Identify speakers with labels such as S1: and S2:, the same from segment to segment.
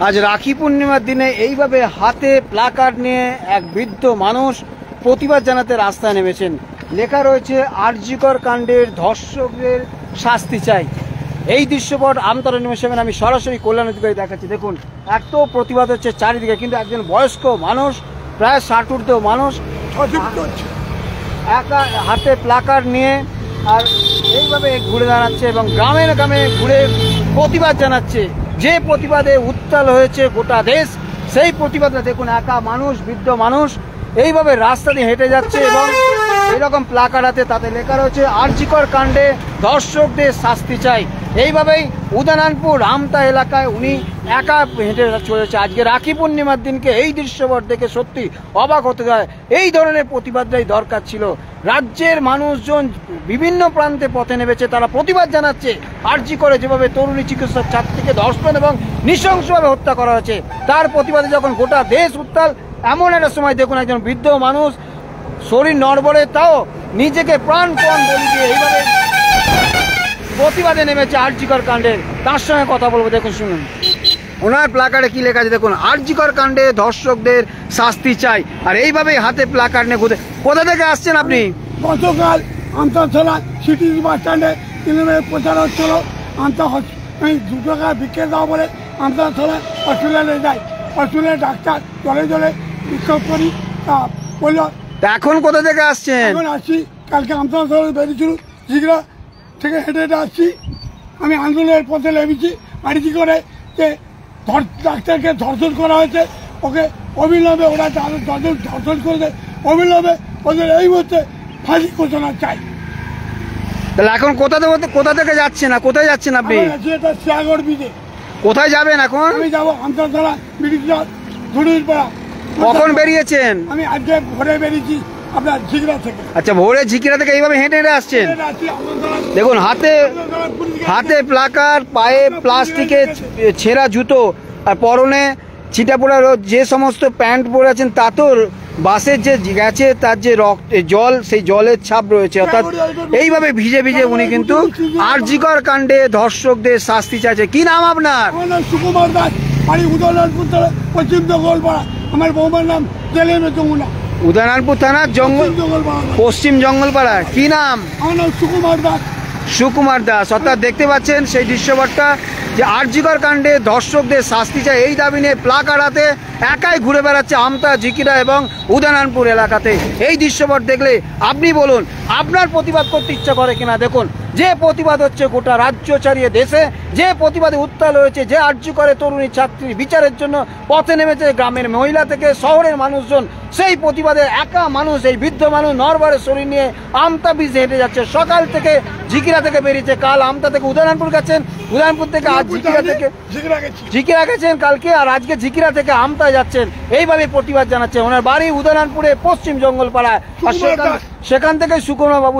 S1: আজ রাখি পূর্ণিমার দিনে এইভাবে হাতে প্লাকার্ড নিয়ে এক বৃদ্ধ মানুষ প্রতিবাদ জানাতে রাস্তায় নেমেছেন। লেখা রয়েছে আরজিকর কাণ্ডের ধর্ষকদের শাস্তি চাই। এই দৃশ্যপট আমতলা নিউজ7 আমি সরাসরি কল্যাণ অধিকারী দেখাচ্ছি। দেখুন, এত প্রতিবাদ হচ্ছে চারিদিকে, কিন্তু একজন বয়স্ক মানুষ, প্রায় 60 ঊর্ধ্ব মানুষ, একা হাতে প্লাকার্ড নিয়ে আর এইভাবে ঘুরে দাঁড়াচ্ছে এবং গ্রামে গ্রামে ঘুরে প্রতিবাদ জানাচ্ছে। যে প্রতিবাদে উত্তাল হয়েছে গোটা দেশ, সেই প্রতিবাদে দেখুন একা মানুষ, বৃদ্ধ মানুষ এইভাবে রাস্তা দিয়ে হেঁটে যাচ্ছে এবং এইরকম প্লাকার্ড হাতে, তাতে লেখা রয়েছে আরজিকর কাণ্ডে ধর্ষকদের শাস্তি চাই। এইভাবেই উদয়নারায়ণপুর আমতা এলাকায় উনি একা হেঁটে চলেছে। আজকে রাখি পূর্ণিমার দিনকে এই দৃশ্যপট দেখে সত্যি অবাক হতে হয়। এই ধরনের প্রতিবাদটাই দরকার ছিল। রাজ্যের মানুষজন বিভিন্ন প্রান্তে পথে নেমেছে, তারা প্রতিবাদ জানাচ্ছে আরজি করে যেভাবে তরুণী চিকিৎসক ছাত্রীকে ধর্ষণ এবং নৃশংসভাবে হত্যা করা হয়েছে, তার প্রতিবাদে যখন গোটা দেশ উত্তাল, এমন একটা সময় দেখুন একজন বৃদ্ধ মানুষ শরীর নড়বড়ে, তাও নিজেকে প্রাণপণ বলি দিয়ে এইভাবে প্রতিবাদে নেমেছে আরজিকর কাণ্ডের। তার সঙ্গে কথা বলবো, দেখুন শুনুন ওনার প্লাকার্ডে কি লেখা আছে দেখুন, আরজিকর কাণ্ডে ধর্ষকদের শাস্তি চাই। আর এইভাবেই হাতে প্লাকার্ড নিয়ে কোথা থেকে আসছেন আপনি?
S2: গতকাল আমতলা সিটি বাস স্ট্যান্ডে তৃণমূলের প্রচার হচ্ছিল, আমি 2 টাকা বিক্রি দেওয়া বলে আমতলা হসপিটালে যাই। হসপিটালে ডাক্তার জলে জলে বিক্ষোভ করি, তা বলল।
S1: এখন কোথা থেকে আসছেন?
S2: এখন আসছি, কালকে আমতলা বেরিয়েছিল জিগরা থেকে হেঁটে হেঁটে আসছি। আমি আন্দোলনের পথে নেমেছি আরজি করে যে ডাক্তারকে ধর্ষণ করা হয়েছে, ওকে অবিলম্বে, ওরা ধর্ষণ করে অবিলম্বে ওদের এই মুহূর্তে ফাঁসি ঘোষণা চাই।
S1: তাহলে এখন কোথা থেকে যাচ্ছেন, না কোথায় যাচ্ছেন আপনি?
S2: শিয়াগড় ব্রিজে।
S1: কোথায় যাবেন এখন?
S2: আমি যাবো আমতলা ব্রিজটা ধুড়িরপাড়া।
S1: কখন বেরিয়েছেন?
S2: আমি আজকে ভোরে বেরিয়েছি আপনার ঝিগড়া থেকে।
S1: আচ্ছা, ভোরে ঝিগড়া থেকে এইভাবে হেঁটে হেঁটে আসছেন। দেখুন হাতে প্লাকার্ড, পায়ে প্লাস্টিকের ছেঁড়া জুতো আর পরনে ছিটাপোড়া যে সমস্ত প্যান্ট পরে আছেন, তাতেও বাসের যে গেছে তার যে জল, সেই জলের ছাপ রয়েছে। অর্থাৎ এইভাবে ভিজে ভিজে উনি কিন্তু আরজিকর কাণ্ডে ধর্ষকদের শাস্তি চাইছে। কি নাম আপনার?
S2: সুকুমার দাস, বাড়ি উদয়নারায়ণপুর থানা, পশ্চিম জঙ্গলপাড়া। আমার বৌমার নাম জেলেমে যমুনা।
S1: উদয়নারায়ণপুর থানার পশ্চিম জঙ্গলপাড়া। কি নাম?
S2: আমার নাম সুকুমার দাস।
S1: সুকুমার দাস। অর্থাৎ দেখতে পাচ্ছেন সেই দৃশ্যপটটা, যে আরজিকর কাণ্ডে ধর্ষকদের শাস্তি চায় এই দাবি নিয়ে প্লাকার্ড হাতে একাই ঘুরে বেড়াচ্ছে আমতা, ঝিকিরা এবং উদয়নারায়ণপুর এলাকাতে। এই দৃশ্যপট দেখলে আপনি বলুন আপনার প্রতিবাদ করতে ইচ্ছা করে কিনা। দেখুন, যে প্রতিবাদ হচ্ছে গোটা রাজ্য ছাড়িয়ে দেশে, যে প্রতিবাদে উত্তাল হয়েছে, যে আরজি করে তরুণী ছাত্রী বিচারের জন্য পথে নেমেছে গ্রামের মহিলা থেকে শহরের মানুষজন, সেই প্রতিবাদে একা মানুষ, এই বৃদ্ধ মানুষ নরবরে শরীর নিয়ে আমতা ব্রিজে হেঁটে যাচ্ছে। সকাল থেকে ঝিকিরা থেকে বেরিয়েছে, কাল আমতা থেকে উদয়নারায়ণপুর গেছেন, উদয়নারায়ণপুর থেকে আজ ঝিকিরা থেকে ঝিকিরা গেছেন কালকে, আর আজকে ঝিকিরা থেকে আমতা যাচ্ছেন। এইভাবে প্রতিবাদ জানাচ্ছে। ওনার বাড়ি উদয়নারায়ণপুরে পশ্চিম জঙ্গলপাড়ায়, সেখান থেকে সুকুমার বাবু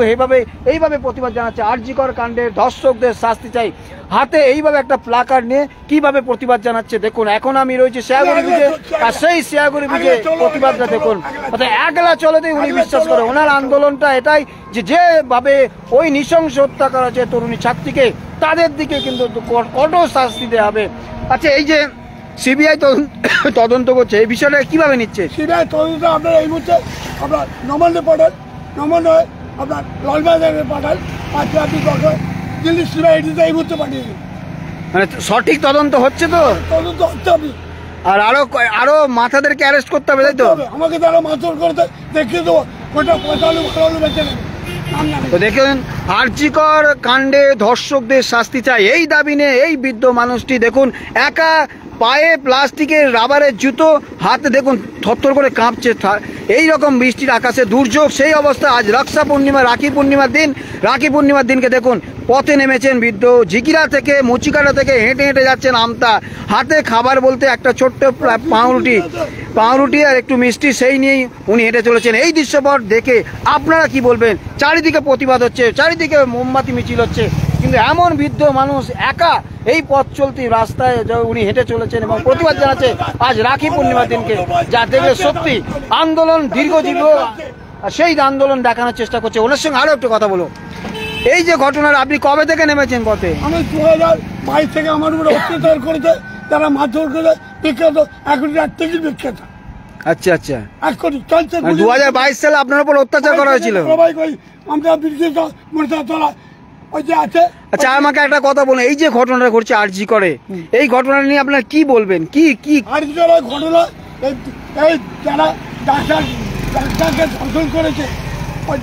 S1: এইভাবে প্রতিবাদ জানাচ্ছে আরজিকর কাণ্ডের ধর্ষকদের শাস্তি চাই। হাতে এইভাবে একটা প্লাকার্ড নিয়ে কিভাবে প্রতিবাদ জানাচ্ছে দেখুন। এখন আমি রয়েছি শিয়াগুড়ি ব্রিজে, আর সেই শিয়াগুড়ি ব্রিজে প্রতিবাদটা দেখুন। অর্থাৎ একলা চলেতেই উনি বিশ্বাস করে। ওনার আন্দোলনটা এটাই যে যেভাবে ওই নৃশংস হত্যা করা হয়েছে তরুণী ছাত্রীকে, তাদের দিকে কিন্তু কঠোর শাস্তি দেওয়া হবে। আচ্ছা, এই যে সিবিআই তদন্ত করছে, এই বিষয়টা কিভাবে নিচ্ছে?
S2: সিবিআই তদন্ত আপনার এই মুহূর্তে আপনার নমনে পাঠান, নমনে আপনার লালবাজারে পাঠান, আর আপনি দিল্লি সিবিআই এই মুহূর্তে পাঠিয়ে দিন।
S1: মানে সঠিক তদন্ত হচ্ছে তো?
S2: তদন্ত হচ্ছে আপনি,
S1: আর আরো মাথাদেরকে অ্যারেস্ট করতে হবে, তাই তো?
S2: আমাকে তারা মারধর করতে দেখিয়ে দেবো, ওটা পয়সা ভালো বেঁচে নেবে।
S1: তো দেখুন, আরজিকর কাণ্ডে ধর্ষকদের শাস্তি চাই এই দাবি নিয়ে এই বৃদ্ধ মানুষটি দেখুন একা, পায়ে প্লাস্টিকের রাবারের জুতো, হাতে দেখুন থরথর করে কাঁপছে। এই রকম বৃষ্টির আকাশে দুর্যোগ, সেই অবস্থা আজ রাখি পূর্ণিমার দিনকে দেখুন পথে নেমেছেন বৃদ্ধ। ঝিকিরা থেকে মুচিকাটা থেকে হেঁটে হেঁটে যাচ্ছেন আমতা। হাতে খাবার বলতে একটা ছোট্ট পাউরুটি আর একটু মিষ্টি, সেই নিয়েই উনি হেঁটে চলেছেন। এই দৃশ্যপট দেখে আপনারা কি বলবেন? চারিদিকে প্রতিবাদ হচ্ছে, চারিদিকে মোমবাতি মিছিল হচ্ছে, কিন্তু এমন বৃদ্ধ মানুষ একা এই পথ চলতি রাস্তায় উনি হেঁটে চলেছেন এবং প্রতিবাদ জানাচ্ছে আজ রাখি পূর্ণিমার দিনকে, যা দেখলে সত্যি আন্দোলন দীর্ঘজীবী, সেই আন্দোলন দেখানোর চেষ্টা করছে। ওনার সঙ্গে আরো একটু কথা বলো। এই যে ঘটনার, আপনি কবে থেকে নেমেছেন পথে?
S2: আমি 2022 থেকে আমার উপরে অত্যাচার করেছে, যারা মারধর করে বিখ্যাত 1 কোটি টিকিট বিখ্যাত।
S1: আচ্ছা আচ্ছা,
S2: 1 কোটি চলছে।
S1: 2022 সালে আপনার উপর অত্যাচার করা হয়েছিল।
S2: আমরা ব্রিটিশ মোটরতলা ওই যে আছে।
S1: আচ্ছা আমাকে একটা কথা বলুন, এই যে ঘটনাটা ঘটছে আরজি করে, এই ঘটনা নিয়ে আপনার কি বলবেন? কি কি
S2: আরজি করে ঘটনা, এই যারা ডাক্তারকে ধর্ষণ করেছে,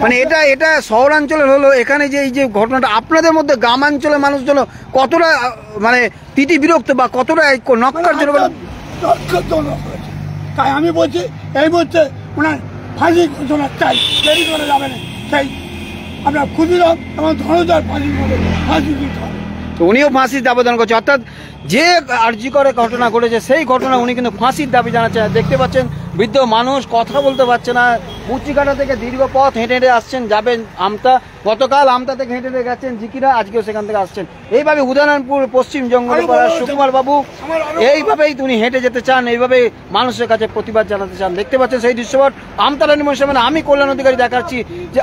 S1: মানে এটা শহরাঞ্চলের হলো, এখানে যে এই যে ঘটনাটা আপনাদের মধ্যে গ্রামাঞ্চলের মানুষজন কতটা মানে তিতি বিরক্ত বা কতটা নক্কারজনক?
S2: তাই আমি বলছি এই মুহূর্তে ওনার ফাঁসি ঘোষণা চাই, দেরি করে যাবে না। সেই আমরা ক্ষুদিরাম এবং ধনজার ফাঁসি দিতে হবে।
S1: তো উনিও ফাঁসির আবেদন করছে, অর্থাৎ যে আরজি করে ঘটনা ঘটেছে সেই ঘটনা উনি কিন্তু ফাঁসির দাবি জানাচ্ছেন। দেখতে পাচ্ছেন বৃদ্ধ মানুষ কথা বলতে পারছে না, মুচিকাটা থেকে দীর্ঘ পথ হেঁটে হেঁটে আসছেন, যাবেন আমতা। গতকাল আমতা থেকে হেঁটে হেঁটে গেছেন জিকিরা, আজকেও সেখান থেকে আসছেন। এইভাবে উদয়নারায়ণপুর পশ্চিম জঙ্গলপাড়ার সুকুমার বাবু এইভাবেই উনি হেঁটে যেতে চান, এইভাবে মানুষের কাছে প্রতিবাদ জানাতে চান। দেখতে পাচ্ছেন সেই দৃশ্যপট আমতা নিমন্ত্রণ। আমি কল্যাণ অধিকারী দেখাচ্ছি যে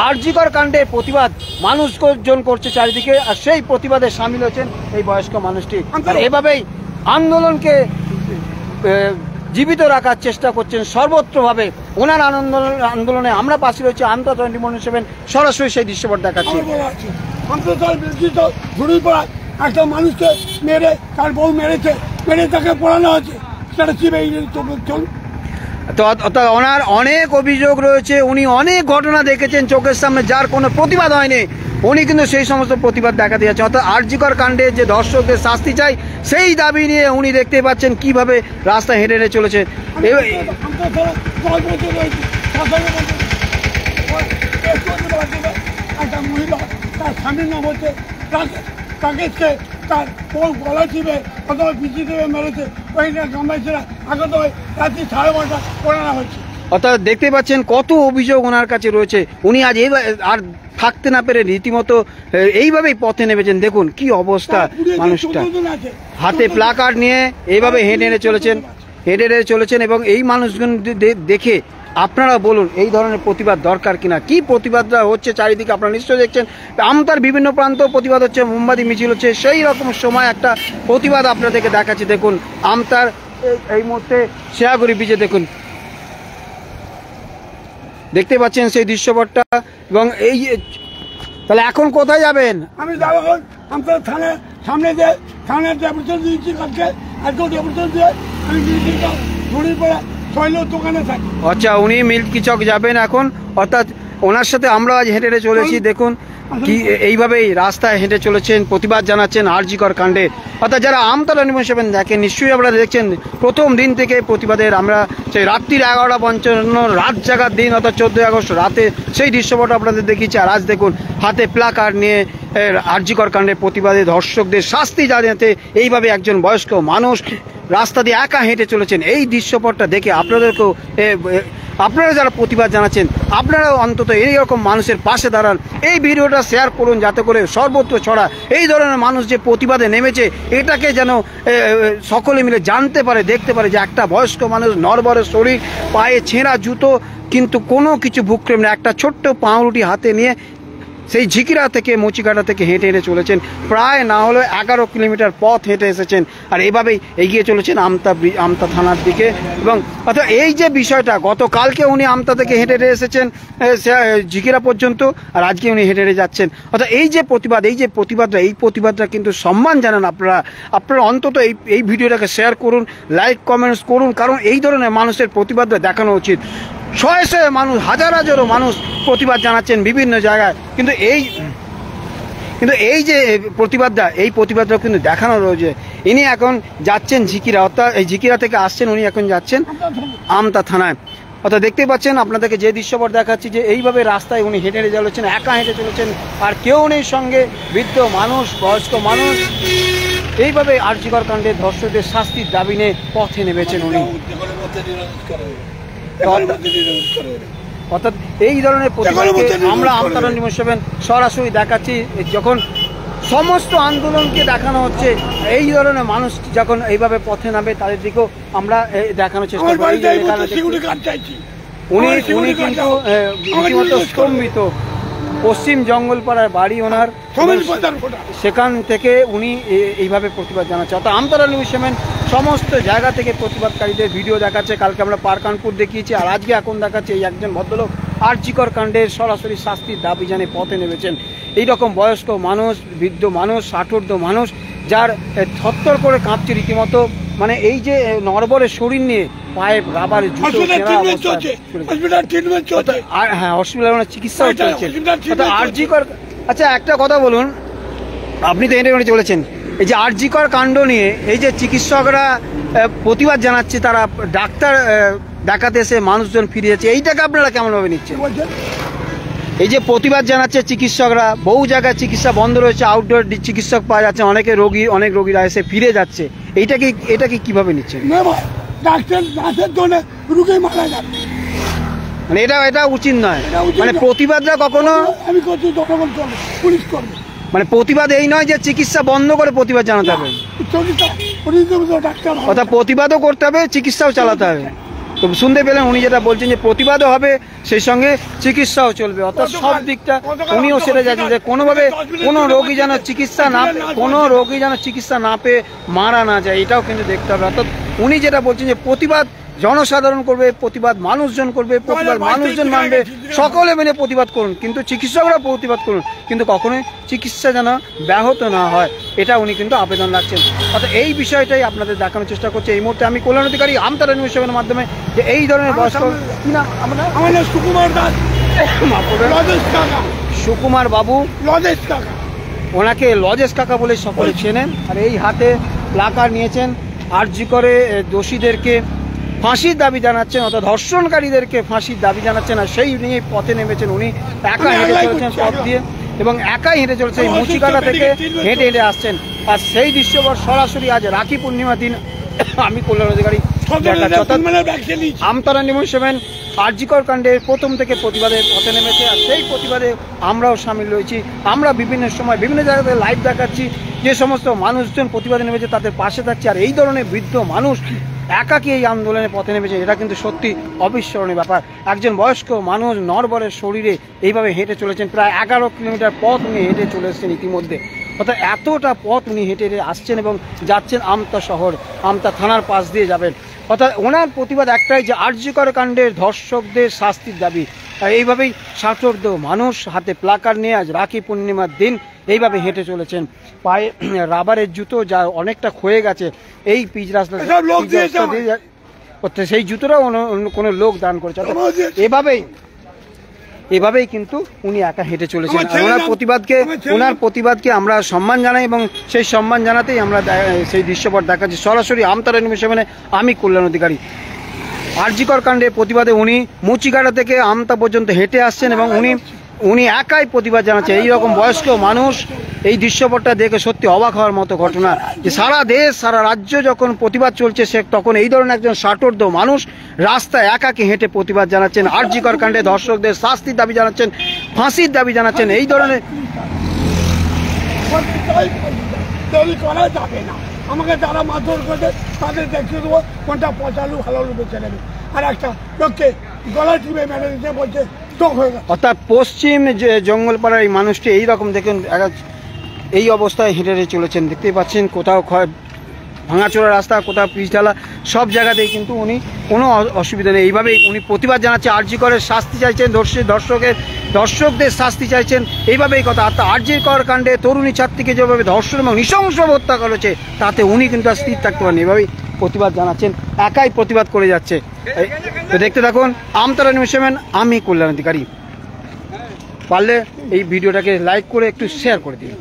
S1: আরজি কর কাণ্ডে প্রতিবাদ মানুষজন করছে চারিদিকে, আর সেই প্রতিবাদে সামিল হয়েছেন এই বয়স্ক মানুষটি। আর এভাবেই আন্দোলনকে জীবিত রাখার চেষ্টা করছেন সর্বত্রভাবে। ওনার আন্দোলনে আমরা পাশে রয়েছি আমতা 24/7 সরাসরি সেই দৃশ্যপট দেখাচ্ছি।
S2: একটা মানুষকে মেরে, তার বউ মেরেছে, মেরে তাকে পড়ানো হয়েছে, সেটা কি চল।
S1: তো ওনার অনেক অভিযোগ রয়েছে, উনি অনেক ঘটনা দেখেছেন চোখের সামনে, যার কোনো প্রতিবাদ হয়নি। উনি কিন্তু সেই সমস্ত প্রতিবাদ দেখাতে যাচ্ছেন। অর্থাৎ আরজি কর কাণ্ডে যে দর্শকদের শাস্তি চাই সেই দাবি নিয়ে উনি দেখতে পাচ্ছেন কিভাবে রাস্তা হেঁটে হেঁটে চলেছে।
S2: একটা মহিলা তার স্বামীর নাম হচ্ছে তাকে তার গলা চিপে অথবা বিচি দেবে মেরেছে, ওইটা গ্রামবাসীরা আগত হয়ে রাত্রি 12:30 পড়ানো হয়েছে।
S1: অর্থাৎ দেখতে পাচ্ছেন কত অভিযোগ ওনার কাছে রয়েছে। উনি আজ আর থাকতে না পেরে রীতিমতো এইভাবেই পথে নেমেছেন। দেখুন কি অবস্থা, মানুষটা হাতে প্লাকার্ড নিয়ে এইভাবে হেঁটে হেঁটে চলেছেন এবং এই মানুষজন দেখে আপনারা বলুন এই ধরনের প্রতিবাদ দরকার কিনা, কি প্রতিবাদটা হচ্ছে চারিদিকে আপনারা নিশ্চয়ই দেখছেন। আমতার বিভিন্ন প্রান্ত প্রতিবাদ হচ্ছে, মোমবাতি মিছিল হচ্ছে, সেই রকম সময় একটা প্রতিবাদ আপনাদেরকে দেখাচ্ছি। দেখুন আমতার এই মুহূর্তে শেয়াগুড়ি বিচে দেখুন, দেখতে পাচ্ছেন সেই দৃশ্যপটটা। এবং এই তাহলে এখন কোথায় যাবেন?
S2: আমি যাবো আমতার থানার সামনে যে থানার ডেপুটেশন দিয়েছি, কালকে একদম ডেপুটেশন দিয়ে আমি ধরে পড়ে দোকানে থাকি।
S1: আচ্ছা, উনি মিল্কি চক যাবেন এখন, অর্থাৎ ওনার সাথে আমরা আজ হেঁটে হেঁটে চলেছি। দেখুন কি এইভাবেই রাস্তায় হেঁটে চলেছেন, প্রতিবাদ জানাচ্ছেন আরজি কর কাণ্ডে। অর্থাৎ যারা আমতা 24/7 দেখেন নিশ্চয়ই আপনারা দেখছেন প্রথম দিন থেকে প্রতিবাদের। আমরা সেই রাত্রির 11:55 রাত জাগার দিন, অর্থাৎ 14 আগস্ট রাতে সেই দৃশ্যপট আপনাদের দেখিয়েছি। আর আজ দেখুন হাতে প্লাকার্ড নিয়ে আরজি কর কাণ্ডে প্রতিবাদে ধর্ষকদের শাস্তি জানাতে এইভাবে একজন বয়স্ক মানুষ রাস্তা দিয়ে একা হেঁটে চলেছেন। এই দৃশ্যপটটা দেখে আপনাদেরকেও, আপনারা যারা প্রতিবাদ জানাচ্ছেন আপনারাও অন্তত এইরকম মানুষের পাশে দাঁড়ান, এই ভিডিওটা শেয়ার করুন যাতে করে সর্বত্র ছড়া। এই ধরনের মানুষ যে প্রতিবাদে নেমেছে এটাকে যেন সকলে মিলে জানতে পারে, দেখতে পারে যে একটা বয়স্ক মানুষ, নড়বড়ে শরীর, পায়ে ছেঁড়া জুতো, কিন্তু কোনো কিছু ভুক্রেম না, একটা ছোট্ট পাউরুটি হাতে নিয়ে সেই ঝিকিরা থেকে মুচিকাটা থেকে হেঁটে হেঁটে চলেছেন। প্রায় না হলেও 11 কিলোমিটার পথ হেঁটে এসেছেন আর এভাবেই এগিয়ে চলেছেন আমতা থানার দিকে। এবং অর্থাৎ এই যে বিষয়টা, গতকালকে উনি আমতা থেকে হেঁটে হেঁটে এসেছেন ঝিকিরা পর্যন্ত, আর আজকে উনি হেঁটে হেঁটে যাচ্ছেন। অর্থাৎ এই যে প্রতিবাদটা কিন্তু সম্মান জানান আপনারা অন্তত এই ভিডিওটাকে শেয়ার করুন, লাইক কমেন্টস করুন, কারণ এই ধরনের মানুষের প্রতিবাদটা দেখানো উচিত। শয়ে শয়ে মানুষ, হাজারো মানুষ প্রতিবাদ জানাচ্ছেন বিভিন্ন জায়গায়, কিন্তু এই যে প্রতিবাদটা কিন্তু দেখানো রয়েছে। ইনি এখন যাচ্ছেন ঝিকিরা, অর্থাৎ এই ঝিকিরা থেকে আসছেন, উনি এখন যাচ্ছেন আমতা থানায়। অর্থাৎ দেখতে পাচ্ছেন আপনাদেরকে যে দৃশ্যপট দেখাচ্ছি, যে এইভাবে রাস্তায় উনি হেঁটে হেঁটে চলেছেন, একা হেঁটে চলেছেন, আর কেউ নেই সঙ্গে, বৃদ্ধ মানুষ, বয়স্ক মানুষ। এইভাবে আরজি কর কাণ্ডে ধর্ষকদের শাস্তির দাবি নিয়ে পথে নেমেছেন উনি। অর্থাৎ এই ধরনের প্রতিবাদকে আমরা আমতা 24/7 সরাসরি দেখাচ্ছি। যখন সমস্ত আন্দোলনকে দেখানো হচ্ছে, এই ধরনের মানুষ যখন এইভাবে পথে নামে তাদের দিকেও আমরা দেখানোর চেষ্টা করি। উনি কিন্তু রীতিমতো স্তম্ভিত। পশ্চিম জঙ্গলপাড়ার বাড়ি ওনার,
S2: সমাজ বাজার ঘোটা।
S1: সেখান থেকে উনি এইভাবে প্রতিবাদ জানাচ্ছে। অর্থাৎ আমতলা নিউজ 7 সমস্ত জায়গা থেকে প্রতিবাদকারীদের ভিডিও দেখাচ্ছে। কালকে আমরা পারকানপুর দেখিয়েছি, আর আজকে এখন দেখাচ্ছে এই একজন ভদ্রলোক আরজিকর কাণ্ডের সরাসরি শাস্তির দাবি জানিয়ে পথে নেমেছেন। এইরকম বয়স্ক মানুষ, বৃদ্ধ মানুষ, ষাটোর্ধ্ব মানুষ, যার থরথর করে কাঁপছে রীতিমতো, মানে এই যে নড়বড়ে শরীর নিয়ে পায়ে রাবারের জুতো, হ্যাঁ হসপিটালে চিকিৎসাও চলছে। আরজিকর, আচ্ছা একটা কথা বলুন, আপনি তো এনে চলেছেন, এই যে আরজিকর কাণ্ড নিয়ে এই যে চিকিৎসকরা প্রতিবাদ জানাচ্ছে, তারা ডাক্তার দেখাতে এসে মানুষজন ফিরে যাচ্ছে, এইটাকে আপনারা কেমনভাবে নিচ্ছেন? এই যে প্রতিবাদ জানাচ্ছে চিকিৎসকরা, বহু জায়গায় চিকিৎসা বন্ধ রয়েছে, আউটডোর চিকিৎসক পাওয়া যাচ্ছে, অনেক রোগীরা এসে ফিরে যাচ্ছে, এটাকে কিভাবে নিচ্ছেন? মানে এটা উচিত নয়, মানে প্রতিবাদটা কখনো, মানে প্রতিবাদ এই নয় যে চিকিৎসা বন্ধ করে প্রতিবাদ জানাতে হবে, অর্থাৎ প্রতিবাদও করতে হবে, চিকিৎসাও চালাতে হবে। তো শুনতে পেলেন উনি যেটা বলছেন যে প্রতিবাদও হবে, সেই সঙ্গে চিকিৎসাও চলবে, অর্থাৎ সব দিকটা উনিও সেটা যাচ্ছেন যে কোনোভাবে কোনো রোগী যেন চিকিৎসা না পেয়ে মারা না যায়, এটাও কিন্তু দেখতে হবে। অর্থাৎ উনি যেটা বলছেন যে প্রতিবাদ জনসাধারণ করবে, প্রতিবাদ মানুষজন করবে, প্রতিবাদ মানুষজন মানবে, সকলে মিলে প্রতিবাদ করুন, কিন্তু চিকিৎসকরা প্রতিবাদ করুন, কিন্তু কখনোই চিকিৎসা যেন ব্যাহত না হয়, এটা উনি কিন্তু আবেদন রাখছেন। অর্থাৎ এই বিষয়টাই আপনাদের দেখানোর চেষ্টা করছে এই মুহূর্তে আমি, কল্যাণ অধিকারী, আমতলা নিউজ 7 মাধ্যমে, যে এই ধরনের বয়স্ক, কি নাম আপনার?
S2: সুকুমার দাস,
S1: সুকুমার বাবু, ওনাকে লজেশ কাকা বলে সকলে চেনেন। আর এই হাতে প্লাকার্ড নিয়েছেন, আরজিকরে দোষীদেরকে ফাঁসির দাবি জানাচ্ছেন, অর্থাৎ ধর্ষণকারীদেরকে ফাঁসির দাবি জানাচ্ছেন, আর সেই নিয়ে পথে নেমেছেন উনি। একা হেঁটে চলেছেন পথ দিয়ে, এবং একাই হেঁটে চলেছে, এই মুচিকাটা থেকে হেঁটে হেঁটে আসছেন। আর সেই দৃশ্যপট সরাসরি আজ রাখি পূর্ণিমা দিন আমি, কল্যাণ অধিকারী, আমতলা নিউজ 7 আরজিকর কাণ্ডে প্রথম থেকে প্রতিবাদের পথে নেমেছে, আর সেই প্রতিবাদে আমরাও সামিল রয়েছি। আমরা বিভিন্ন সময় বিভিন্ন জায়গাতে লাইভ দেখাচ্ছি, যে সমস্ত মানুষজন প্রতিবাদে নেমেছে তাদের পাশে থাকছে। আর এই ধরনের বৃদ্ধ মানুষ একাকী এই আন্দোলনের পথে নেমেছে, এটা কিন্তু সত্যি অবিস্মরণীয় ব্যাপার। একজন বয়স্ক মানুষ নড়বড়ে শরীরে এইভাবে হেঁটে চলেছেন, প্রায় 11 কিলোমিটার পথ উনি হেঁটে চলে এসেছেন ইতিমধ্যে। অর্থাৎ এতটা পথ উনি হেঁটে আসছেন এবং যাচ্ছেন আমতা শহর, আমতা থানার পাশ দিয়ে যাবেন। অর্থাৎ ওনার প্রতিবাদ একটাই, যে আরজিকর কাণ্ডের ধর্ষকদের শাস্তির দাবি। এইভাবেই ষাটোর্ধ্ব মানুষ হাতে প্লাকার্ড নিয়ে আজ রাখি পূর্ণিমার দিন এইভাবে হেঁটে চলেছেন, পায়ে রাবারের জুতো যা অনেকটা ক্ষয়ে গেছে, এই পিচ রাস্তা দিয়ে সেই জুতোটাও কোনো লোক দান করেছে। এভাবেই কিন্তু উনি একা হেঁটে চলেছেন। ওনার প্রতিবাদকে আমরা সম্মান জানাই, এবং সেই সম্মান জানাতেই আমরা সেই দৃশ্যপট দেখাচ্ছি সরাসরি আমতলা নিউজ 7 আমি, কল্যাণ অধিকারী। আরজিকর কাণ্ডে প্রতিবাদে উনি মুচিকাটা থেকে আমতা পর্যন্ত হেঁটে আসছেন, এবং উনি একাই প্রতিবাদ জানাচ্ছে। এইরকম বয়স্ক মানুষ, এই দৃশ্যপটটা দেখে সত্যি অবাক হওয়ার মতো ঘটনা, যে সারা দেশ সারা রাজ্য যখন প্রতিবাদ চলছে, সে তখন এই ধরনের একজন ষাটোর্ধ্ব মানুষ রাস্তায় একাকী হেঁটে প্রতিবাদ জানাচ্ছেন, আরজিকর কাণ্ডে ধর্ষকদের শাস্তির দাবি জানাচ্ছেন, ফাঁসির দাবি জানাচ্ছেন। এই ধরনের
S2: করা যাবে না, আমাকে যারা মারধর করে তাদের দেখিয়ে দেবো কোনটা পচালু হালালু বেঁচে নেবে, আর একটা লোককে গলা টিপে মেরে দিতে বলছে চোখ হয়ে গেছে।
S1: অর্থাৎ পশ্চিম যে জঙ্গলপাড়ার এই মানুষটি এইরকম দেখুন এই অবস্থায় হেঁটে হেঁটে চলেছেন, দেখতেই পাচ্ছেন, কোথাও ভাঙাচোরা রাস্তা, কোথাও পিচঢালা, সব জায়গাতেই কিন্তু উনি কোনো অসুবিধা নেই। এইভাবেই উনি প্রতিবাদ জানাচ্ছে, আরজিকরের শাস্তি চাইছেন, দর্শকদের শাস্তি চাইছেন, এইভাবেই কথা। আর আরজিকর কাণ্ডে তরুণী ছাত্রীকে যেভাবে ধর্ষণ এবং নৃশংসভাবে হত্যা করেছে, তাতে উনি কিন্তু আর স্থির থাকতে পারেন, এভাবেই প্রতিবাদ জানাচ্ছেন, একাই প্রতিবাদ করে যাচ্ছে। তো দেখতে থাকুন আমতলা নিউজ 7 আমি, কল্যাণ অধিকারী। পারলে এই ভিডিওটাকে লাইক করে একটু শেয়ার করে দিন।